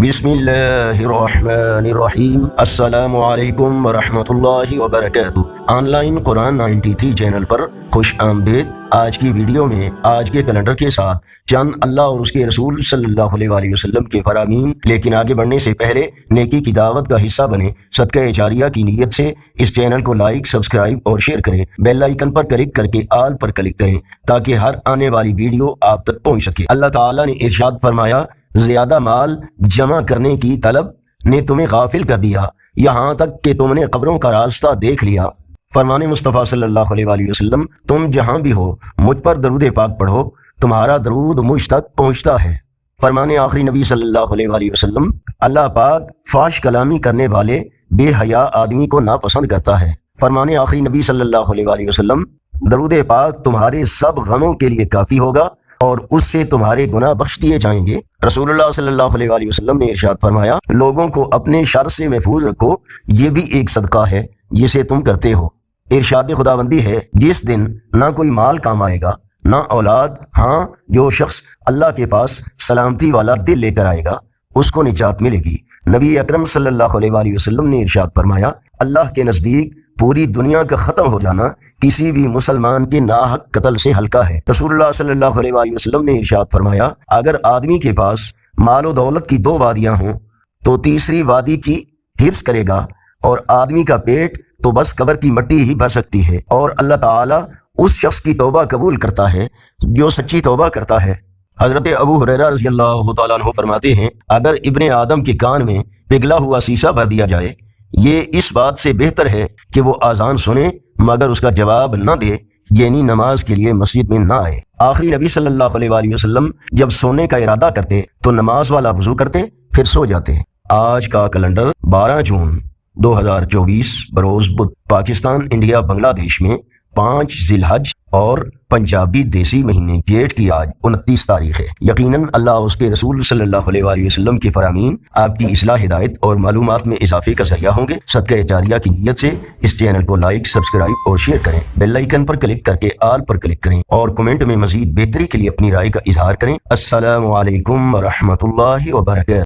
बिस्मिल्लाहिर्रहमानिर्रहीम। अस्सलामु अलैकुम वरहमतुल्लाहि वबरकातुहू। ऑनलाइन कुरान 93 चैनल पर खुश आमदीद। आज की वीडियो में आज के कैलेंडर के साथ चंद अल्लाह और उसके रसूल सल्लल्लाहु अलैहि वसल्लम के फरामीन, लेकिन आगे बढ़ने से पहले नेकी की दावत का हिस्सा बने सदका जारिया की नीयत से इस चैनल को लाइक, सब्सक्राइब और शेयर करें। बेल आइकन पर क्लिक करके आल पर क्लिक करें ताकि हर आने वाली वीडियो आप तक पहुंच सके। अल्लाह ताला ने इरशाद फरमाया, ज्यादा माल जमा करने की तलब ने तुम्हें गाफिल कर दिया, यहाँ तक कि तुमने कब्रों का रास्ता देख लिया। फरमाने मुस्तफ़ा सल्लल्लाहु अलैहि वसल्लम, तुम जहाँ भी हो मुझ पर दरूद पाक पढ़ो, तुम्हारा दरूद मुझ तक पहुँचता है। फरमाने आखिरी नबी सल्लल्लाहु अलैहि वसल्लम, अल्लाह पाक फाश कलामी करने वाले बेहया आदमी को नापसंद करता है। फरमाने आखिरी नबी सल्लल्लाहु अलैहि वसल्लम, दरूद पाक तुम्हारे सब गमों के लिए काफ़ी होगा और उससे तुम्हारे गुनाह बख्श दिए जाएंगे। रसूलुल्लाह सल्लल्लाहु अलैहि वसल्लम ने इरशाद फरमाया, लोगों को अपने शर से महफूज रखो, ये भी एक सदका है जिसे तुम करते हो। इरशाद खुदाबंदी है, जिस दिन ना कोई माल काम आएगा ना औलाद, हाँ जो शख्स अल्लाह के पास सलामती वाला दिल लेकर आएगा उसको निजात मिलेगी। नबी अकरम सल्लल्लाहु अलैहि वसल्लम ने इरशाद फरमाया, अल्लाह के नज़दीक पूरी दुनिया का ख़त्म हो जाना किसी भी मुसलमान के नाहक कत्ल से हल्का है। रसूलुल्लाह सल्लल्लाहु अलैहि वसल्लम ने इरशाद फरमाया, अगर आदमी के पास मालो दौलत की दो वादियाँ हों तो तीसरी वादी की हिर्स करेगा और आदमी का पेट तो बस कब्र की मिट्टी ही भर सकती है। और अल्लाह ताला उस शख्स की तौबा कबूल करता है जो सच्ची तौबा करता है। हज़रत अबू हुरैरा रज़ियल्लाहु तआला अन्हु फरमाते हैं, अगर इब्ने आदम के कान में पिघला हुआ शीशा भर दिया जाए, ये इस बात से बेहतर है कि वो आज़ान सुने मगर उसका जवाब न दे, यानी नमाज के लिए मस्जिद में ना आए। आखिरी नबी सल्लल्लाहु अलैहि वसल्लम जब सोने का इरादा करते तो नमाज वाला वजू करते फिर सो जाते। आज का कैलेंडर 12 जून 2024 बरोज बुध। पाकिस्तान, इंडिया, बांग्लादेश में 5 जिलहज और पंजाबी देसी महीने जेठ की आज 29 तारीख है। यकीनन अल्लाह उसके रसूल सल्लल्लाहु अलैहि वसल्लम के फरामीन आपकी इस्लाह, हिदायत और मालूमात में इजाफे का जरिया होंगे। सदका जारिया की नीयत से इस चैनल को लाइक, सब्सक्राइब और शेयर करें। बेल आइकन पर क्लिक करके आल पर क्लिक करें और कमेंट में मजीद बेहतरी के लिए अपनी राय का इजहार करें। अस्सलामु अलैकुम व रहमतुल्लाहि व बरकातहू।